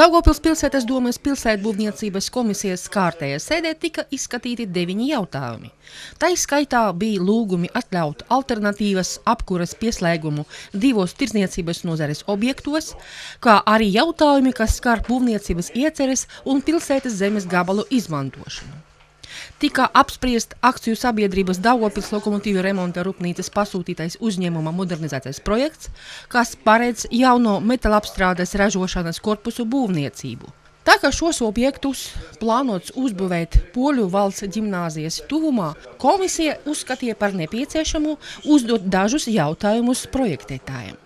Daugavpils pilsētas domes pilsētbūvniecības komisijas kārtējā sēdē tika izskatīti 9 jautājumi. Tā skaitā bija lūgumi atļaut alternatīvas apkuras pieslēgumu 2 tirdzniecības nozares objektos, kā arī jautājumi, kas skar būvniecības ieceres un pilsētas zemes gabalu izmantošanu. Tika apspriest akciju sabiedrības Daugavpils lokomotīvu remonta rūpnīcas pasūtītais uzņēmuma modernizācijas projekts, kas paredz jauno metālapstrādes ražošanas korpusu būvniecību. Tā kā šos objektus plānots uzbūvēt Poļu valsts ģimnāzijas tuvumā, komisija uzskatīja par nepieciešamu uzdot dažus jautājumus projektētājiem.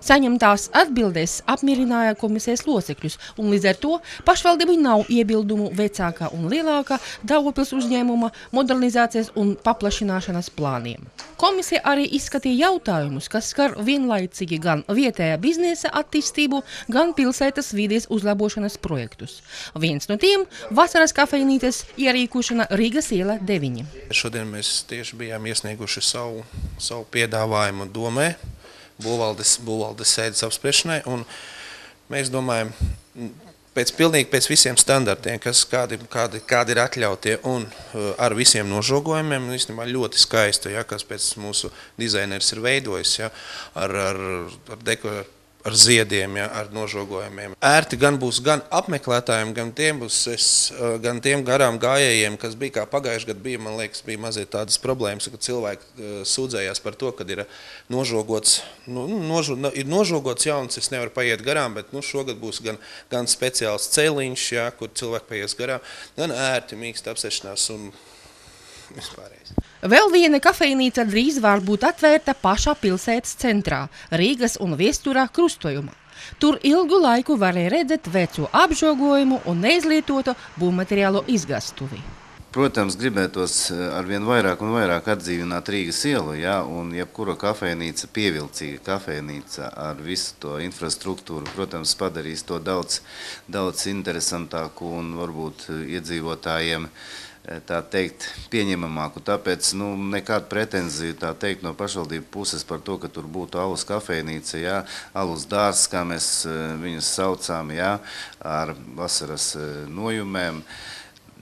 Saņemtās atbildes apmierināja komisijas locekļus, un līdz ar to pašvaldībai nav iebildumu vecākā un lielākā Daugavpils uzņēmuma modernizācijas un paplašināšanas plāniem. Komisija arī izskatīja jautājumus, kas skar vienlaicīgi gan vietējā biznesa attīstību, gan pilsētas vides uzlabošanas projektus. Viens no tiem – vasaras kafejnītes ierīkošana Rīgas iela 9. Šodien mēs tieši bijām iesnieguši savu piedāvājumu domē, būvvaldes sēdes apspriešanai, un mēs domājam, pilnīgi pēc visiem standartiem, kādi ir atļautie un ar visiem nožogojumiem, īstenībā ļoti skaisti, ja, kas pēc mūsu dizaineris ir veidojis, ja, ar ziediem, ja, ar nožogojumiem. Ērti gan būs gan apmeklētājiem, gan tiem garām gājējiem, kas bija kā pagājuši gadu bija, man liekas, bija mazliet tādas problēmas, ka cilvēki sūdzējās par to, kad ir nožogots, ir nožogots jauns, es nevaru paiet garām, bet šogad būs gan speciāls celiņš, ja, kur cilvēki paies garām, gan ērti, mīksta apsešanās un vispārējais. Vēl viena kafejnīca drīz var būt atvērta pašā pilsētas centrā, Rīgas un Viesturā krustojumā. Tur ilgu laiku varēja redzēt veco apžogojumu un neizlietoto būvmateriālu izgastuvi. Protams, gribētos arvien vairāk un vairāk atdzīvināt Rīgas ielu, ja, un jebkura kafejnīca, pievilcīga kafejnīca ar visu to infrastruktūru, protams, padarīs to daudz interesantāku un varbūt iedzīvotājiem tā teikt, pieņemamāku. Tāpēc nekāda pretenzija tā teikt no pašvaldību puses par to, ka tur būtu alus kafejnīca, jā, alus dārs, kā mēs viņus saucām, jā, ar vasaras nojumēm.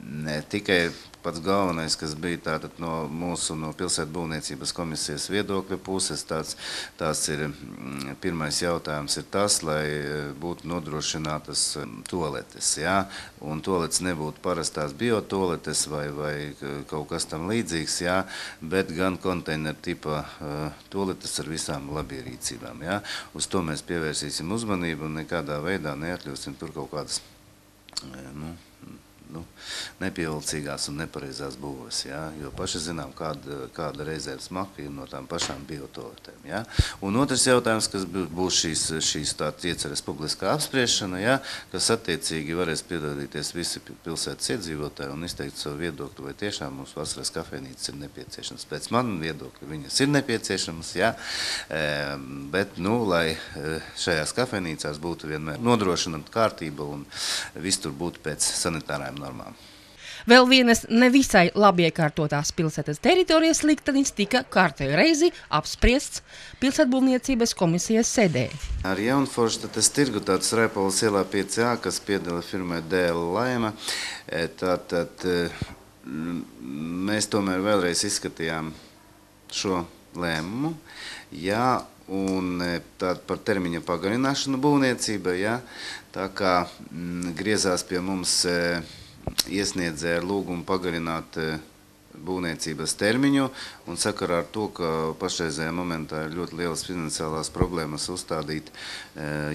Ne tikai pats galvenais, kas bija tātad no pilsētbūvniecības komisijas viedokļa puses, tāds ir pirmais jautājums ir tas, lai būtu nodrošinātas toaletes, jā, un toaletes nebūtu parastās biotoaletes vai kaut kas tam līdzīgs, jā, bet gan konteineru tipa toaletes ar visām labierīcībām, jā. Uz to mēs pievērsīsim uzmanību un nekādā veidā neatļausim tur kaut kādas, nepievilcīgās un nepareizās būves, ja? Jo paši zinām, kāda reizēm smaka ir no tām pašām biotoaletēm. Ja? Un otrs jautājums, kas būs šīs tāds ieceres publiskā apspriešana, ja? Kas attiecīgi varēs piedalīties visi pilsētas iedzīvotāji un izteikt savu viedokli, vai tiešām mums vasaras kafejnīcas ir nepieciešams. Pēc man viedokļa viņas ir nepieciešamas, ja? Bet, lai šajās kafejnīcās būtu vienmēr nodrošināta kārtība un viss tur būtu pēc sanitārajām normām. Vēl vienas nevisai labi iekārtotās pilsētas teritorijas liktenis tika kārtējo reizi apspriests pilsētbūvniecības komisijas sēdē. Ar Jaunforštates tirgu tāds Raipalas ielā 5A, kas piedala firmai DL Laima, tātad mēs tomēr vēlreiz izskatījām šo lēmumu, jā, un tād par termiņa pagarināšanu būvniecībai, jā, tā kā griezās pie mums iesniedzēja ar lūgumu pagarināt būvniecības termiņu un sakarā ar to, ka pašreizējā momentā ir ļoti lielas finansiālās problēmas uzstādīt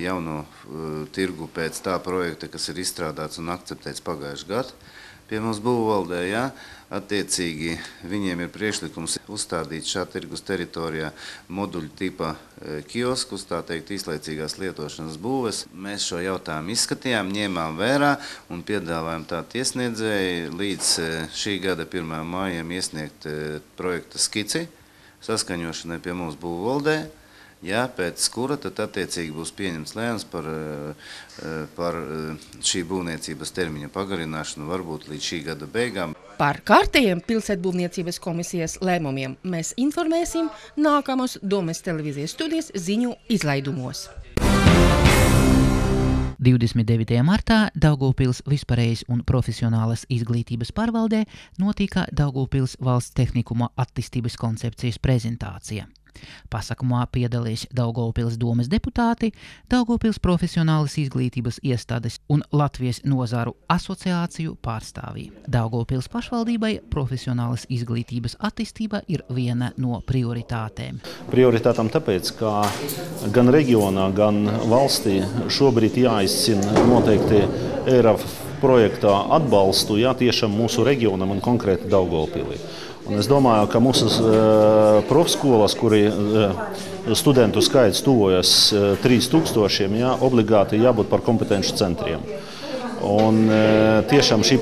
jauno tirgu pēc tā projekta, kas ir izstrādāts un akceptēts pagājuši gadu. Pie mums būvvaldē, jā, attiecīgi viņiem ir priekšlikums uzstādīt šā tirgus teritorijā moduļu tipa kioskus, tā teikt, īslaicīgās lietošanas būves. Mēs šo jautājumu izskatījām, ņēmām vērā un piedāvājam tādu iesniedzēju līdz šī gada 1. mājiem iesniegt projekta skici saskaņošanai pie mums būvvaldē. Jā, pēc kura tad attiecīgi būs pieņemts lēmums par šī būvniecības termiņa pagarināšanu varbūt līdz šī gada beigām. Par kārtējiem pilsētbūvniecības komisijas lēmumiem mēs informēsim nākamos Domes televīzijas studijas ziņu izlaidumos. 29. martā Daugavpils vispārējas un profesionālas izglītības pārvaldē notika Daugavpils valsts tehnikuma attīstības koncepcijas prezentācija. Pasākumā piedalījās Daugavpils domes deputāti, Daugavpils profesionālas izglītības iestādes un Latvijas nozaru asociāciju pārstāvji. Daugavpils pašvaldībai profesionālas izglītības attīstība ir viena no prioritātēm. Prioritātām tāpēc, ka gan reģionā, gan valstī šobrīd jāizcina noteikti ERAF projektā atbalstu, tiešām mūsu reģionam un konkrēti Daugavpilī. Un es domāju, ka mūsu profskolas, kuri studentu skaits tuvojas 3000, obligāti jābūt par kompetenci centriem. Un tiešām šī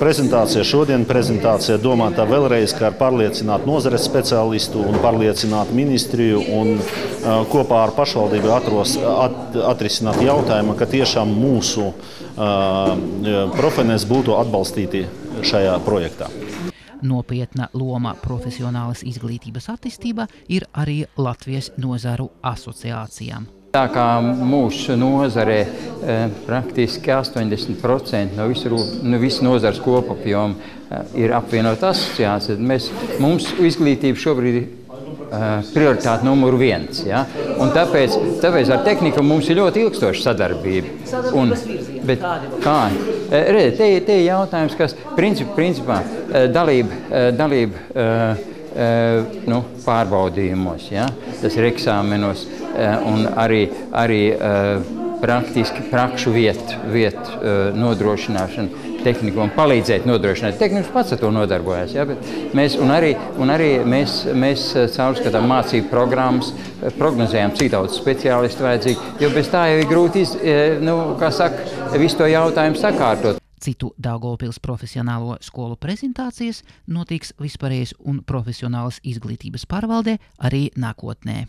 šodien prezentācija domāta vēlreiz, kā pārliecināt nozares speciālistu un pārliecināt ministriju un kopā ar pašvaldību atrisināt jautājumu, ka tiešām mūsu profesionāļi būtu atbalstīti šajā projektā. Nopietna loma profesionālas izglītības attīstībā ir arī Latvijas nozaru asociācijām. Tā kā mūsu nozarē praktiski 80% no visu nozares kopapjoma ir apvienota asociācija, mums izglītība šobrīd ir prioritāte numur 1. Ja? Un tāpēc ar tehniku mums ir ļoti ilgstoša sadarbība. Bet kā? Te ir jautājums, kas principā dalība pārbaudījumos, tas ir eksāmenos un arī praktiski prakšu vietu nodrošināšana tehniku un palīdzēt nodrošināt. Tehnikas pats ar to nodarbojas, bet mēs caurskatām mācību programmas, prognozējam, cik daudz speciālistu vajadzīgi, jo bez tā jau ir grūti, visu to jautājumu sakārtot. Citu Daugavpils profesionālo skolu prezentācijas notiks vispārējas un profesionālas izglītības pārvaldē arī nākotnē.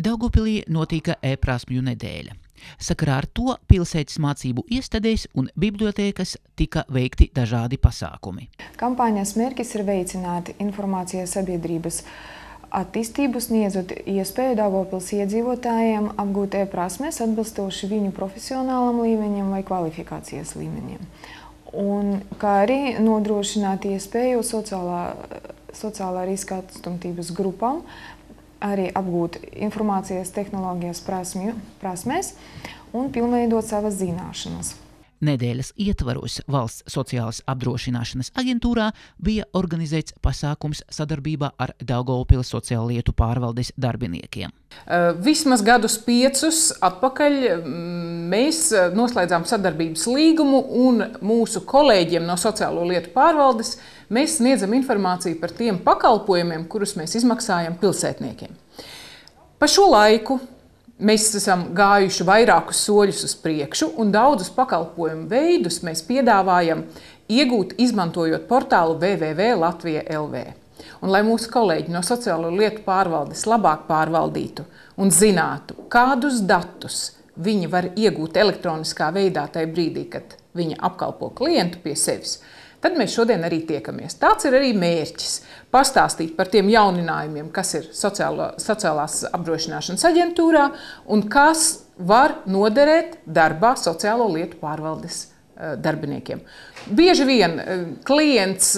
Daugavpilī notika e-prasmju nedēļa. Sakarā ar to pilsētas mācību iestādēs un bibliotēkas tika veikti dažādi pasākumi. Kampaņas mērķis ir veicināt informācijas sabiedrības attīstību, sniedzot iespēju Daugavpils iedzīvotājiem apgūt e-prasmes atbilstoši viņu profesionālam līmeņam vai kvalifikācijas līmeņiem. Un kā arī nodrošināt iespēju sociālā riska atstumtības grupām arī apgūt informācijas tehnoloģijas prasmes un pilnveidot savas zināšanas. Nedēļas ietvaros Valsts sociālās apdrošināšanas aģentūrā bija organizēts pasākums sadarbībā ar Daugavpils sociālo lietu pārvaldes darbiniekiem. Vismaz gadus 5 atpakaļ mēs noslēdzām sadarbības līgumu un mūsu kolēģiem no sociālo lietu pārvaldes mēs sniedzam informāciju par tiem pakalpojumiem, kurus mēs izmaksājam pilsētniekiem. Pa šo laiku mēs esam gājuši vairākus soļus uz priekšu un daudzus pakalpojumu veidus mēs piedāvājam iegūt, izmantojot portālu www.latvija.lv. Un lai mūsu kolēģi no sociālo lietu pārvaldes labāk pārvaldītu un zinātu, kādus datus viņi var iegūt elektroniskā veidā tajā brīdī, kad viņi apkalpo klientu pie sevis, tad mēs šodien arī tiekamies. Tāds ir arī mērķis – pastāstīt par tiem jauninājumiem, kas ir sociālās apdrošināšanas aģentūrā un kas var noderēt darbā sociālo lietu pārvaldes darbiniekiem. Bieži vien klients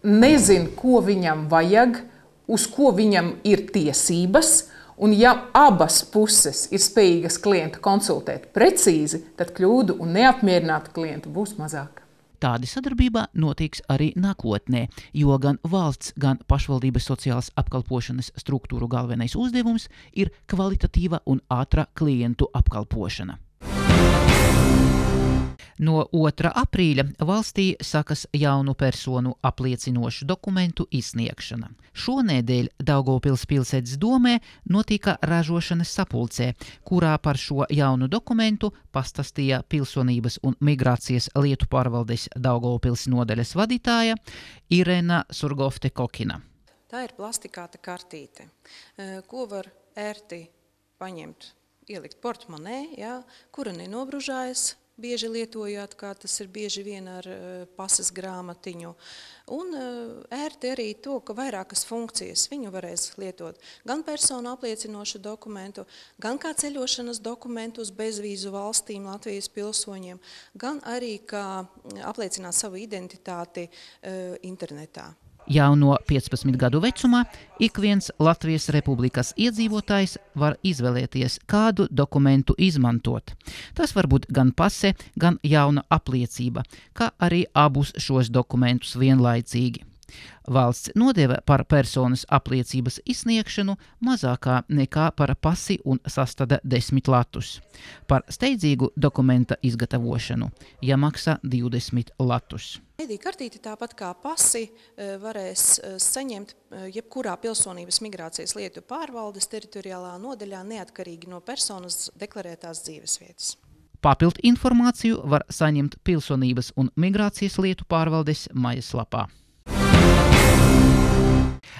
nezin, ko viņam vajag, uz ko viņam ir tiesības, un ja abas puses ir spējīgas klientu konsultēt precīzi, tad kļūdu un neapmierinātu klientu būs mazāk. Tāda sadarbība notiks arī nākotnē, jo gan valsts, gan pašvaldības sociālās apkalpošanas struktūru galvenais uzdevums ir kvalitatīva un ātra klientu apkalpošana. No 2. aprīļa valstī sākas jaunu personu apliecinošu dokumentu izsniegšana. Šonedēļ Daugavpils pilsētas domē notika ražošanas sapulcē, kurā par šo jaunu dokumentu pastāstīja Pilsonības un migrācijas lietu pārvaldes Daugavpils nodaļas vadītāja Irena Surgofte-Kokina. Tā ir plastikāta kartīte, ko var ērti paņemt, ielikt portmonē, kura nenobružājas, bieži lietojāt, kā tas ir bieži vien ar pases grāmatiņu. Un ērti arī to, ka vairākas funkcijas viņu varēs lietot. Gan personu apliecinošu dokumentu, gan kā ceļošanas dokumentu uz bezvīzu valstīm Latvijas pilsoņiem, gan arī kā apliecināt savu identitāti internetā. Jau no 15 gadu vecumā ik viens Latvijas Republikas iedzīvotājs var izvēlēties, kādu dokumentu izmantot. Tas var būt gan pase, gan jauna apliecība, kā arī abus šos dokumentus vienlaicīgi. Valsts nodeva par personas apliecības izsniegšanu mazākā nekā par pasi un sastada 10 latus. Par steidzīgu dokumenta izgatavošanu jāmaksā 20 latus. ID-kartīti tāpat kā pasi varēs saņemt jebkurā pilsonības migrācijas lietu pārvaldes teritoriālā nodaļā neatkarīgi no personas deklarētās dzīvesvietas. Papildu informāciju var saņemt Pilsonības un migrācijas lietu pārvaldes mājaslapā.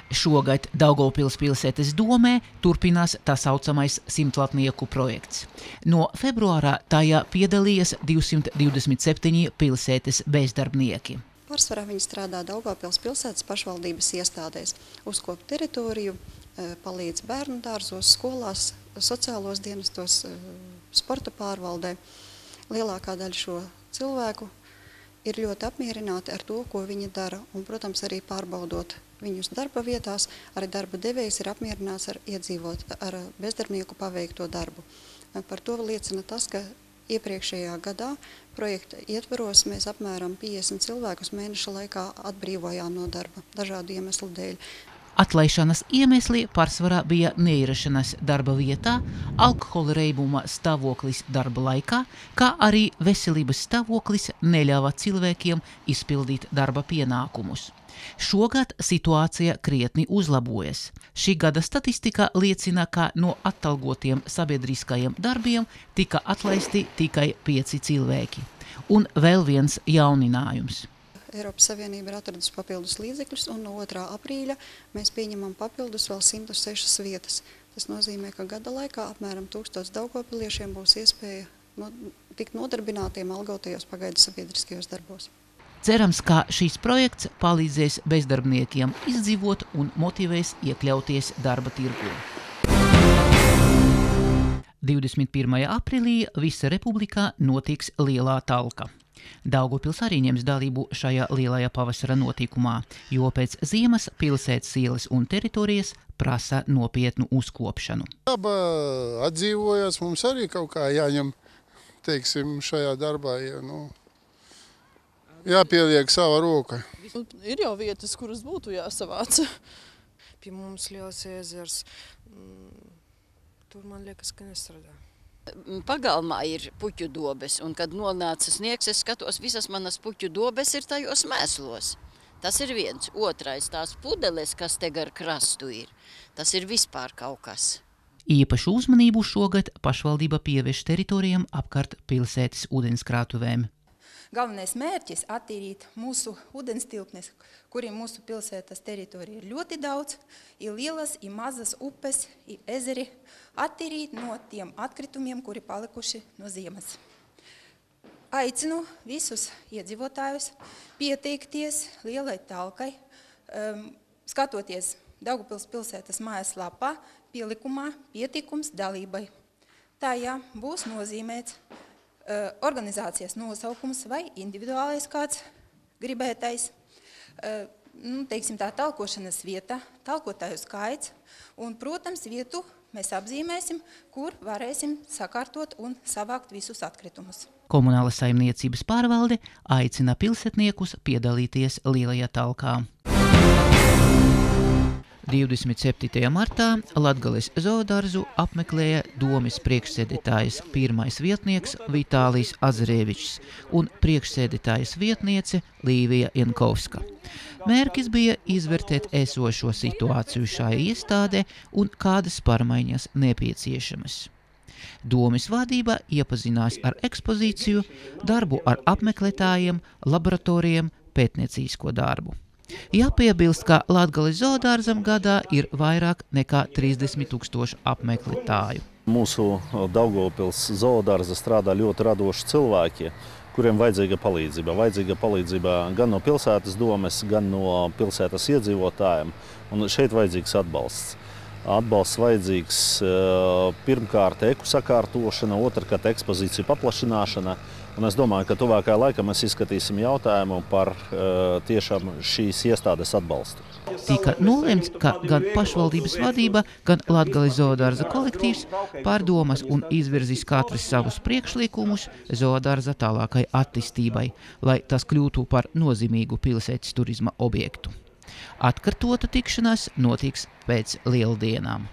Šogad Daugavpils pilsētas domē turpinās tā saucamais simtlatnieku projekts. No februārā tajā piedalījās 227 pilsētas bezdarbnieki. Pārsvarā viņi strādā Daugavpils pilsētas pašvaldības iestādēs, uzkop teritoriju, palīdz bērnu dārzos, skolās, sociālos dienestos, sporta pārvaldē. Lielākā daļa šo cilvēku ir ļoti apmierināti ar to, ko viņi dara, un, protams, arī pārbaudot viņus darba vietās, arī darba devējs ir apmierināts ar bezdarbnieku paveikto darbu. Par to liecina tas, ka iepriekšējā gadā projekta ietvaros mēs apmēram 50 cilvēkus mēneša laikā atbrīvojām no darba dažādu iemeslu dēļ. Atlaišanas iemesli pārsvarā bija neierašanās darba vietā, alkohola reibuma stāvoklis darba laikā, kā arī veselības stāvoklis neļāva cilvēkiem izpildīt darba pienākumus. Šogad situācija krietni uzlabojas. Šī gada statistika liecina, ka no atalgotiem sabiedriskajiem darbiem tika atlaisti tikai 5 cilvēki. Un vēl viens jauninājums. Eiropas Savienība ir atradusi papildus līdzekļus, un no 2. aprīļa mēs pieņemam papildus vēl 106 vietas. Tas nozīmē, ka gada laikā apmēram 1000 daugavpiliešiem būs iespēja tikt nodarbinātiem algotajos pagaidu sabiedriskajos darbos. Cerams, ka šīs projekts palīdzēs bezdarbniekiem izdzīvot un motivēs iekļauties darba tirgū. 21. aprīlī visa republikā notiks lielā talka. Daugavpils arī ņems dalību šajā lielajā pavasara notikumā, jo pēc ziemas pilsētas ielas un teritorijas prasa nopietnu uzkopšanu. Daba atdzīvojas, mums arī kaut kā jāņem, teiksim, šajā darbā, jāpieliek sava roka. Ir jau vietas, kuras būtu jāsavāc. Pie mums liels ezers, tur man liekas, ka nestrādā. Pagalmā ir puķu dobes, un kad nonāca sniegs, es skatos, visas manas puķu dobes ir tajos mēslos. Tas ir viens. Otrais, tās pudeles, kas te gar krastu ir, tas ir vispār kaut kas. Īpašu uzmanību šogad pašvaldība pievērš teritorijām apkārt pilsētas ūdenskrātuvēm. Galvenais mērķis – attīrīt mūsu ūdenstilpnes, kuriem mūsu pilsētas teritorija ir ļoti daudz, ir lielas, ir mazas upes, ir ezeri, attīrīt no tiem atkritumiem, kuri palikuši no ziemas. Aicinu visus iedzīvotājus pieteikties lielai talkai, skatoties Daugavpils pilsētas mājaslapā pielikumā pieteikums dalībai. Tajā būs nozīmēts organizācijas nosaukums vai individuālais kāds gribētais, teiksim tā, talkošanas vieta, talkotāju skaits, un, protams, vietu mēs apzīmēsim, kur varēsim sakārtot un savākt visus atkritumus. Komunāla saimniecības pārvalde aicina pilsētniekus piedalīties lielajā talkā. 27. martā Latgales zoodārzu apmeklēja domes priekšsēdētājas pirmais vietnieks Vitālijs Azarēvičs un priekšsēdētājas vietniece Līvija Jankovska. Mērķis bija izvērtēt esošo situāciju šajā iestādē un kādas pārmaiņas nepieciešamas. Domes vadība iepazinās ar ekspozīciju, darbu ar apmeklētājiem, laboratorijiem, pētniecīsko darbu. Jāpiebilst, ka Latgales zoodārzam gadā ir vairāk nekā 30 000 apmeklētāju. Mūsu Daugavpils zoodārza strādā ļoti radoši cilvēki, kuriem vajadzīga palīdzība. Vajadzīga palīdzība gan no pilsētas domes, gan no pilsētas iedzīvotājiem. Un šeit vajadzīgs atbalsts. Atbalsts vajadzīgs pirmkārt eku sakārtošana, otrkārt ekspozīciju paplašināšana. Un es domāju, ka tuvākajā laikā mēs izskatīsim jautājumu par tiešām šīs iestādes atbalstu. Tika nolemts, ka gan pašvaldības vadība, gan Latgales zoodārza kolektīvs pārdomas un izvirzīs katrs savus priekšlikumus zoodārza tālākai attīstībai, lai tas kļūtu par nozīmīgu pilsētas turisma objektu. Atkārtota tikšanās notiks pēc Lieldienām.